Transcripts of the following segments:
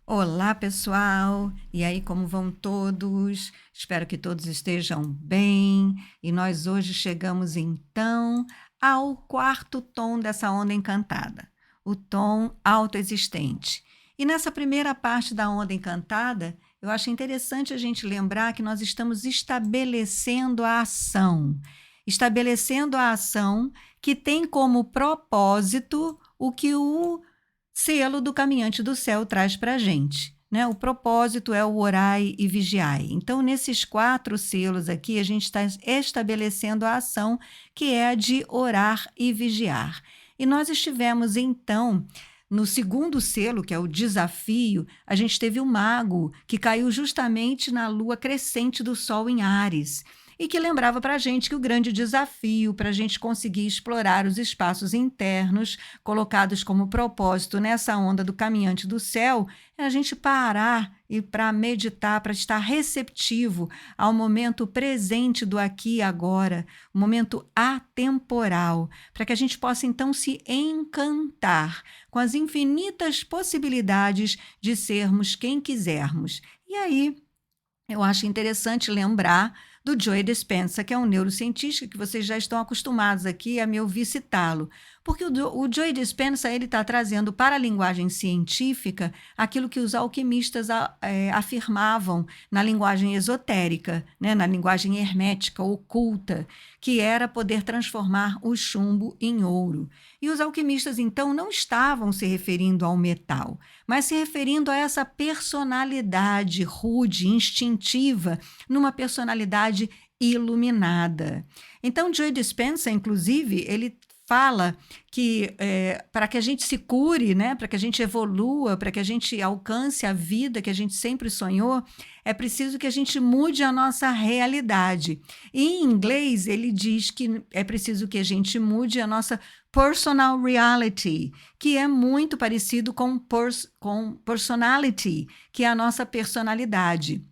Olá, pessoal! E aí, como vão todos? Espero que todos estejam bem. E nós hoje chegamos então ao quarto tom dessa onda encantada, o tom autoexistente. E nessa primeira parte da onda encantada, eu acho interessante a gente lembrar que nós estamos estabelecendo a ação que tem como propósito o que o selo do caminhante do céu traz para a gente. Né? O propósito é o orai e vigiai. Então, nesses 4 selos aqui, a gente está estabelecendo a ação que é a de orar e vigiar. E nós estivemos, então, no segundo selo, que é o desafio, a gente teve o mago, que caiu justamente na lua crescente do Sol em Áries e que lembrava para a gente que o grande desafio para a gente conseguir explorar os espaços internos colocados como propósito nessa onda do caminhante do céu é a gente parar e para meditar, para estar receptivo ao momento presente do aqui e agora, um momento atemporal, para que a gente possa então se encantar com as infinitas possibilidades de sermos quem quisermos. E aí, eu acho interessante lembrar do Joe Dispenza, que é um neurocientista que vocês já estão acostumados aqui a me ouvir citá-lo, porque o Joe Dispenza ele está trazendo para a linguagem científica aquilo que os alquimistas afirmavam na linguagem esotérica, né, na linguagem hermética, oculta, que era poder transformar o chumbo em ouro. E os alquimistas, então, não estavam se referindo ao metal, mas se referindo a essa personalidade rude, instintiva, numa personalidade iluminada. Então, Joe Dispenza, inclusive, ele fala que para que a gente se cure, né, para que a gente evolua, para que a gente alcance a vida que a gente sempre sonhou, é preciso que a gente mude a nossa realidade. E, em inglês, ele diz que é preciso que a gente mude a nossa personal reality, que é muito parecido com personality, que é a nossa personalidade.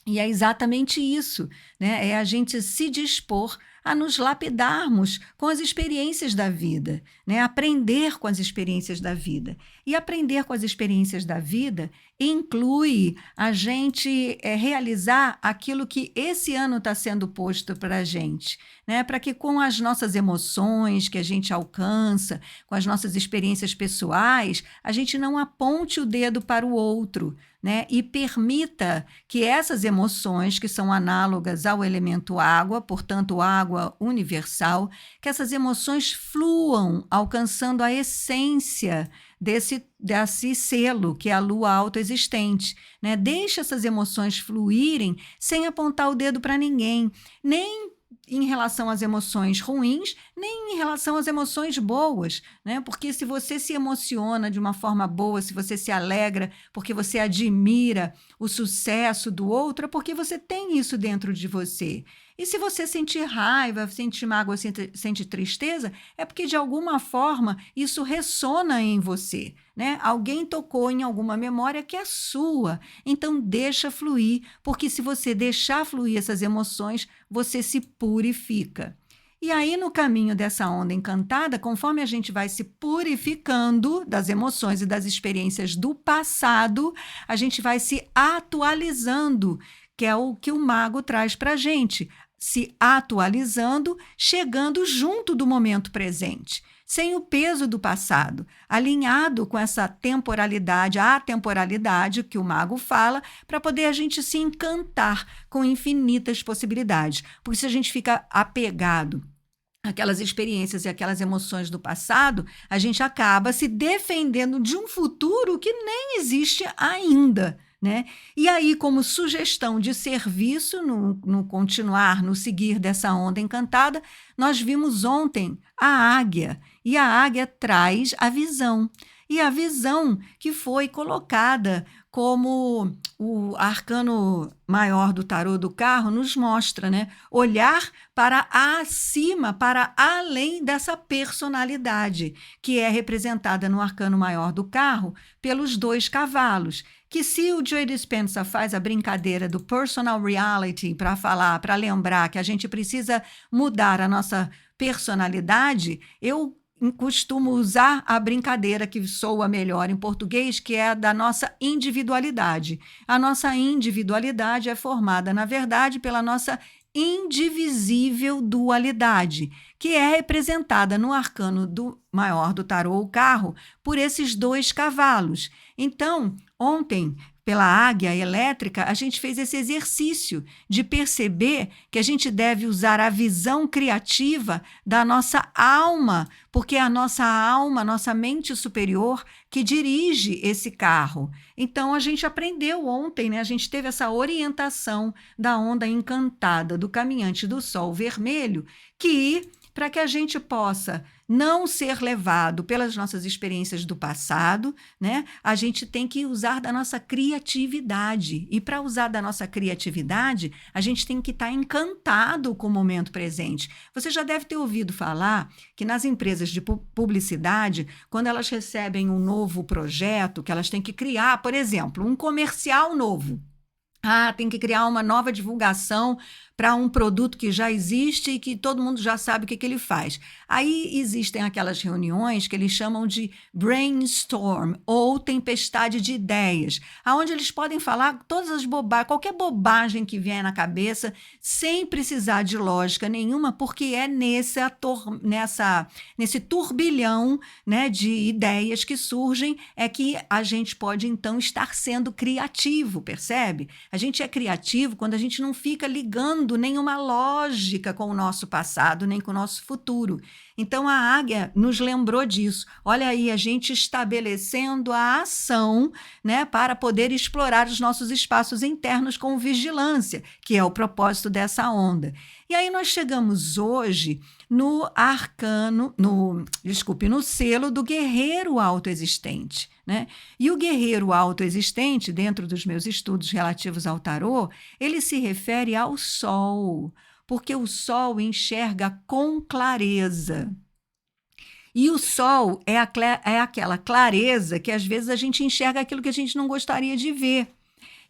E é exatamente isso, né? É a gente se dispor a nos lapidarmos com as experiências da vida, né? Aprender com as experiências da vida. E aprender com as experiências da vida inclui a gente realizar aquilo que esse ano está sendo posto para a gente, né? Para que com as nossas emoções que a gente alcança, com as nossas experiências pessoais, a gente não aponte o dedo para o outro, né? E permita que essas emoções, que são análogas ao elemento água, portanto, água universal, que essas emoções fluam, alcançando a essência desse selo, que é a lua autoexistente. Né? Deixe essas emoções fluírem sem apontar o dedo para ninguém, nem em relação às emoções ruins, nem em relação às emoções boas, né? Porque se você se emociona de uma forma boa, se você se alegra porque você admira o sucesso do outro, é porque você tem isso dentro de você. E se você sentir raiva, sentir mágoa, sentir tristeza, é porque de alguma forma isso ressona em você, né? Alguém tocou em alguma memória que é sua. Então deixa fluir, porque se você deixar fluir essas emoções, você se purifica. E aí, no caminho dessa onda encantada, conforme a gente vai se purificando das emoções e das experiências do passado, a gente vai se atualizando, que é o que o mago traz para a gente, se atualizando, chegando junto do momento presente, sem o peso do passado, alinhado com essa temporalidade, a atemporalidade que o mago fala, para poder a gente se encantar com infinitas possibilidades. Porque se a gente fica apegado aquelas experiências e aquelas emoções do passado, a gente acaba se defendendo de um futuro que nem existe ainda. Né? E aí, como sugestão de serviço, no continuar, no seguir dessa onda encantada, nós vimos ontem a águia, e a águia traz a visão. E a visão que foi colocada como o arcano maior do tarô do carro nos mostra, né? Olhar para acima, para além dessa personalidade, que é representada no arcano maior do carro pelos 2 cavalos, que se o Joe Dispenza faz a brincadeira do personal reality para falar, para lembrar que a gente precisa mudar a nossa personalidade, eu costumo usar a brincadeira que soa melhor em português, que é a da nossa individualidade. A nossa individualidade é formada, na verdade, pela nossa indivisível dualidade, que é representada no arcano do maior do tarô, o carro, por esses 2 cavalos. Então, ontem, pela águia elétrica, a gente fez esse exercício de perceber que a gente deve usar a visão criativa da nossa alma, porque é a nossa alma, nossa mente superior, que dirige esse carro. Então, a gente aprendeu ontem, né? A gente teve essa orientação da onda encantada do caminhante do sol vermelho, que, para que a gente possa não ser levado pelas nossas experiências do passado, né? A gente tem que usar da nossa criatividade. E para usar da nossa criatividade, a gente tem que estar encantado com o momento presente. Você já deve ter ouvido falar que nas empresas de publicidade, quando elas recebem um novo projeto, que elas têm que criar, por exemplo, um comercial novo. Tem que criar uma nova divulgação para um produto que já existe e que todo mundo já sabe o que ele faz. Aí existem aquelas reuniões que eles chamam de brainstorm ou tempestade de ideias, onde eles podem falar todas as bobagens, qualquer bobagem que vier na cabeça, sem precisar de lógica nenhuma, porque é nesse turbilhão, né, de ideias que surgem é que a gente pode então estar sendo criativo, percebe? A gente é criativo quando a gente não fica ligando nenhuma lógica com o nosso passado, nem com o nosso futuro. Então, a águia nos lembrou disso. Olha aí, a gente estabelecendo a ação, né, para poder explorar os nossos espaços internos com vigilância, que é o propósito dessa onda. E aí nós chegamos hoje no selo do guerreiro autoexistente, né? E o guerreiro autoexistente, dentro dos meus estudos relativos ao tarô, ele se refere ao sol, porque o sol enxerga com clareza. E o sol é aquela clareza que às vezes a gente enxerga aquilo que a gente não gostaria de ver.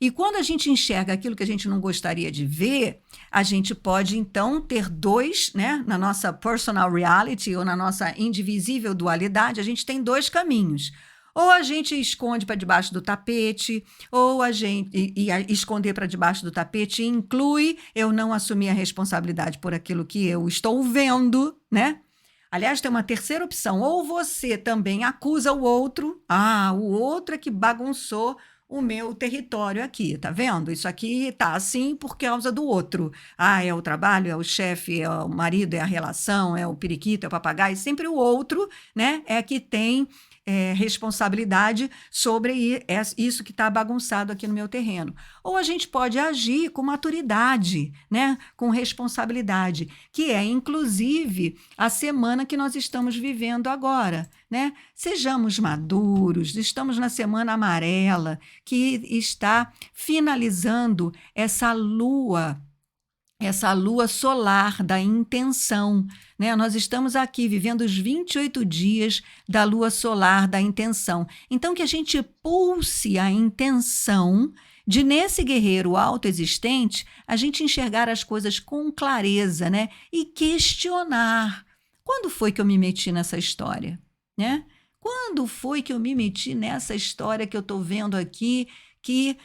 E quando a gente enxerga aquilo que a gente não gostaria de ver, a gente pode, então, ter 2, né? Na nossa personal reality ou na nossa indivisível dualidade, a gente tem 2 caminhos. Ou a gente esconde para debaixo do tapete, ou a gente esconder para debaixo do tapete inclui eu não assumir a responsabilidade por aquilo que eu estou vendo, né? Aliás, tem uma terceira opção. Ou você também acusa o outro, o outro é que bagunçou o meu território aqui, tá vendo? Isso aqui tá assim por causa do outro. É o trabalho, é o chefe, é o marido, é a relação, é o periquito, é o papagaio. Sempre o outro, né, é que tem responsabilidade sobre isso que está bagunçado aqui no meu terreno. Ou a gente pode agir com maturidade, né, com responsabilidade, que é, inclusive, a semana que nós estamos vivendo agora, né? Sejamos maduros, estamos na semana amarela, que está finalizando essa lua solar da intenção, né? Nós estamos aqui vivendo os 28 dias da lua solar da intenção. Então, que a gente pulse a intenção de, nesse guerreiro autoexistente, a gente enxergar as coisas com clareza, né? E questionar. Quando foi que eu me meti nessa história, né? Quando foi que eu me meti nessa história que eu estou vendo aqui, que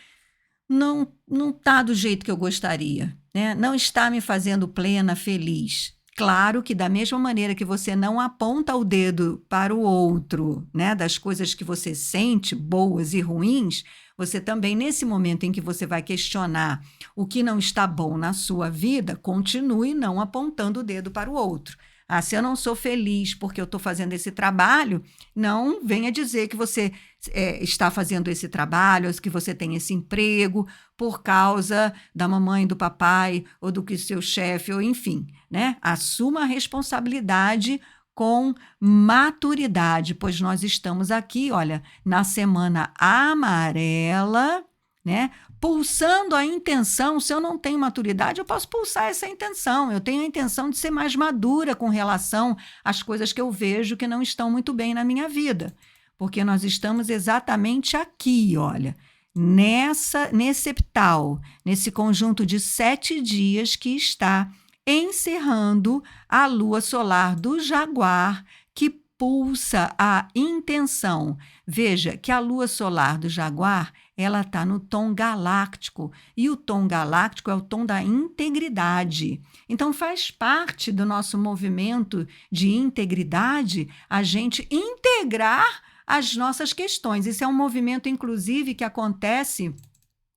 não está do jeito que eu gostaria, né? Não está me fazendo plena, feliz. Claro que da mesma maneira que você não aponta o dedo para o outro, né, das coisas que você sente, boas e ruins, você também, nesse momento em que você vai questionar o que não está bom na sua vida, continue não apontando o dedo para o outro. Se eu não sou feliz porque eu estou fazendo esse trabalho, não venha dizer que você está fazendo esse trabalho, que você tem esse emprego por causa da mamãe, do papai, ou do que seu chefe, ou enfim, né? Assuma a responsabilidade com maturidade, pois nós estamos aqui, olha, na semana amarela, né? Pulsando a intenção. Se eu não tenho maturidade, eu posso pulsar essa intenção. Eu tenho a intenção de ser mais madura com relação às coisas que eu vejo que não estão muito bem na minha vida. Porque nós estamos exatamente aqui, olha, nesse epital, nesse conjunto de 7 dias que está encerrando a lua solar do Jaguar, que pulsa a intenção. Veja que a lua solar do Jaguar, ela está no tom galáctico, e o tom galáctico é o tom da integridade. Então, faz parte do nosso movimento de integridade a gente integrar as nossas questões. Isso é um movimento, inclusive, que acontece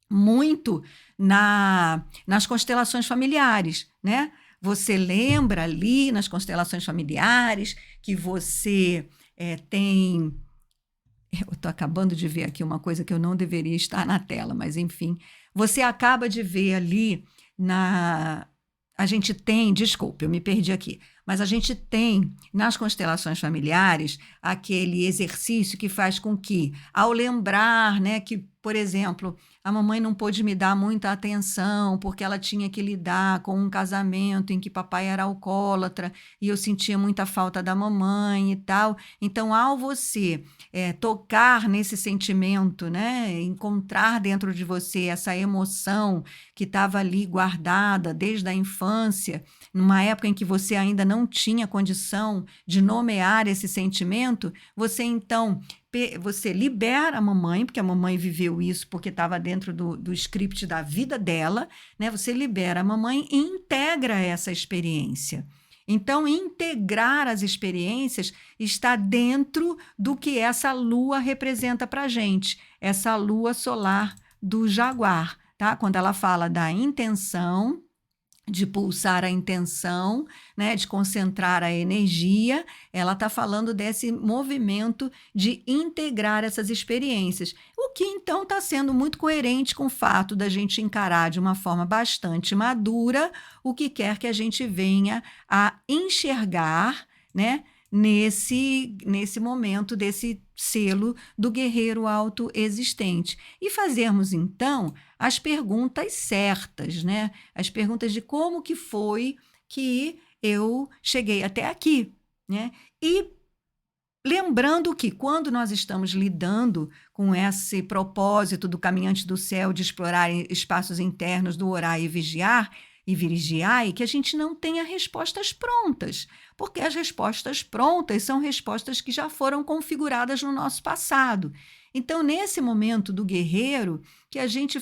muito nas constelações familiares, né? Você lembra ali nas constelações familiares que você tem. Eu estou acabando de ver aqui uma coisa que eu não deveria estar na tela, mas enfim, você acaba de ver ali na. A gente tem, desculpe, eu me perdi aqui, mas a gente tem nas constelações familiares aquele exercício que faz com que, ao lembrar, né, que, por exemplo, a mamãe não pôde me dar muita atenção porque ela tinha que lidar com um casamento em que papai era alcoólatra e eu sentia muita falta da mamãe e tal. Então, ao você tocar nesse sentimento, né, encontrar dentro de você essa emoção que estava ali guardada desde a infância, numa época em que você ainda não tinha condição de nomear esse sentimento, você então você libera a mamãe, porque a mamãe viveu isso porque estava dentro do script da vida dela, né? Você libera a mamãe e integra essa experiência. Então, integrar as experiências está dentro do que essa lua representa para a gente, essa lua solar do Jaguar, tá? Quando ela fala da intenção, de pulsar a intenção, né, de concentrar a energia, ela está falando desse movimento de integrar essas experiências, o que então está sendo muito coerente com o fato da gente encarar de uma forma bastante madura o que quer que a gente venha a enxergar, né, nesse momento desse selo do guerreiro autoexistente. E fazermos, então, as perguntas certas, né? As perguntas de como que foi que eu cheguei até aqui, né? E lembrando que quando nós estamos lidando com esse propósito do caminhante do céu de explorar espaços internos, do orar e vigiar, e vigiar, que a gente não tenha respostas prontas, porque as respostas prontas são respostas que já foram configuradas no nosso passado. Então, nesse momento do guerreiro, que a gente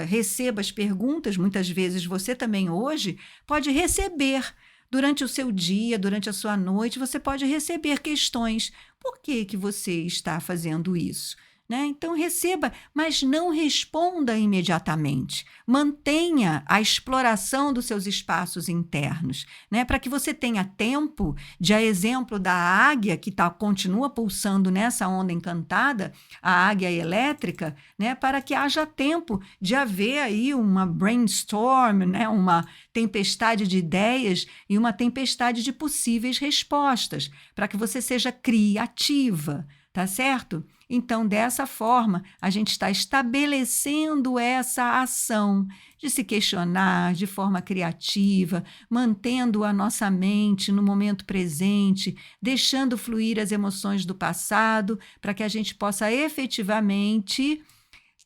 receba as perguntas, muitas vezes você também hoje pode receber. Durante o seu dia, durante a sua noite, você pode receber questões. Por que que você está fazendo isso? Né? Então, receba, mas não responda imediatamente. Mantenha a exploração dos seus espaços internos, né? Para que você tenha tempo, de a exemplo da águia, que continua pulsando nessa onda encantada, a águia elétrica, né? Para que haja tempo de haver aí uma brainstorm, né? Uma tempestade de ideias e uma tempestade de possíveis respostas, para que você seja criativa, tá certo? Então, dessa forma, a gente está estabelecendo essa ação de se questionar de forma criativa, mantendo a nossa mente no momento presente, deixando fluir as emoções do passado, para que a gente possa efetivamente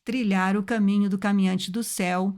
trilhar o caminho do caminhante do céu,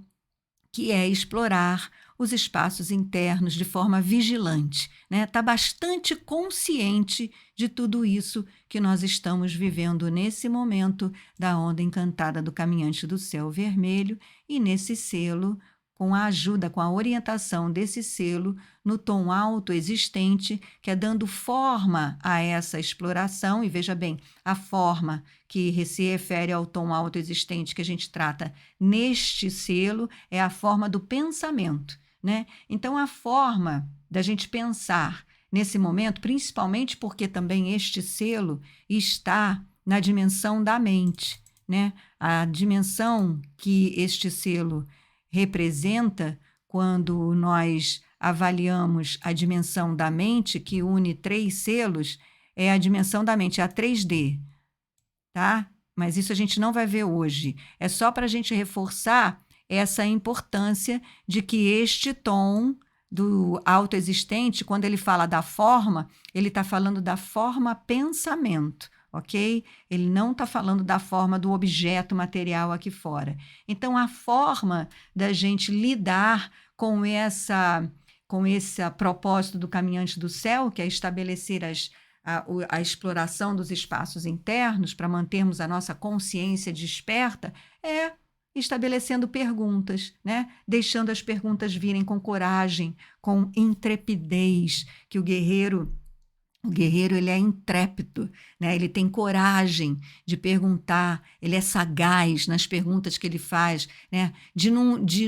que é explorar os espaços internos de forma vigilante, né? Tá bastante consciente de tudo isso que nós estamos vivendo nesse momento da onda encantada do caminhante do céu vermelho e nesse selo, com a ajuda, com a orientação desse selo no tom alto existente, que é dando forma a essa exploração. E veja bem, a forma que se refere ao tom alto existente que a gente trata neste selo é a forma do pensamento, né? Então, a forma da gente pensar nesse momento, principalmente porque também este selo está na dimensão da mente, né? A dimensão que este selo representa, quando nós avaliamos a dimensão da mente, que une 3 selos, é a dimensão da mente, é a 3D, tá? Mas isso a gente não vai ver hoje. É só para a gente reforçar essa importância de que este tom do autoexistente, quando ele fala da forma, ele está falando da forma pensamento, ok? Ele não está falando da forma do objeto material aqui fora. Então, a forma da gente lidar com esse propósito do caminhante do céu, que é estabelecer a exploração dos espaços internos para mantermos a nossa consciência desperta é estabelecendo perguntas, né? Deixando as perguntas virem com coragem, com intrepidez, que o guerreiro ele é intrépido, né? Ele tem coragem de perguntar, ele é sagaz nas perguntas que ele faz, né? De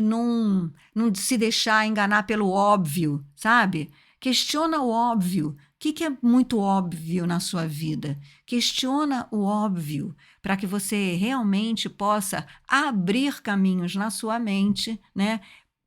não se deixar enganar pelo óbvio, sabe? Questiona o óbvio. O que é muito óbvio na sua vida? Questiona o óbvio para que você realmente possa abrir caminhos na sua mente, né?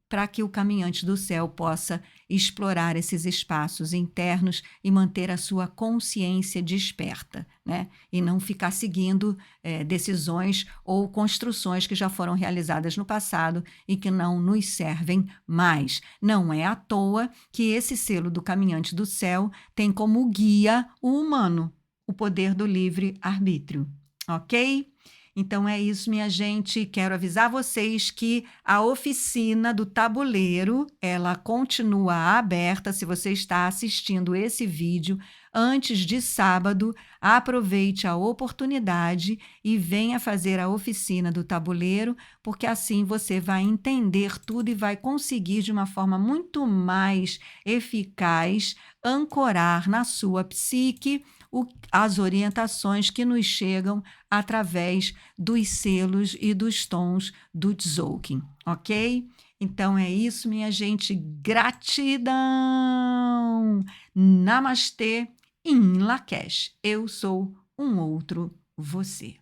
Para que o caminhante do céu possa explorar esses espaços internos e manter a sua consciência desperta, né? E não ficar seguindo decisões ou construções que já foram realizadas no passado e que não nos servem mais. Não é à toa que esse selo do caminhante do céu tem como guia o humano, o poder do livre-arbítrio, ok? Então é isso, minha gente. Quero avisar vocês que a oficina do tabuleiro, ela continua aberta. Se você está assistindo esse vídeo antes de sábado, aproveite a oportunidade e venha fazer a oficina do tabuleiro, porque assim você vai entender tudo e vai conseguir de uma forma muito mais eficaz ancorar na sua psique as orientações que nos chegam através dos selos e dos tons do Tzolk'in, ok? Então é isso, minha gente. Gratidão! Namastê, em Lakesh. Eu sou um outro você.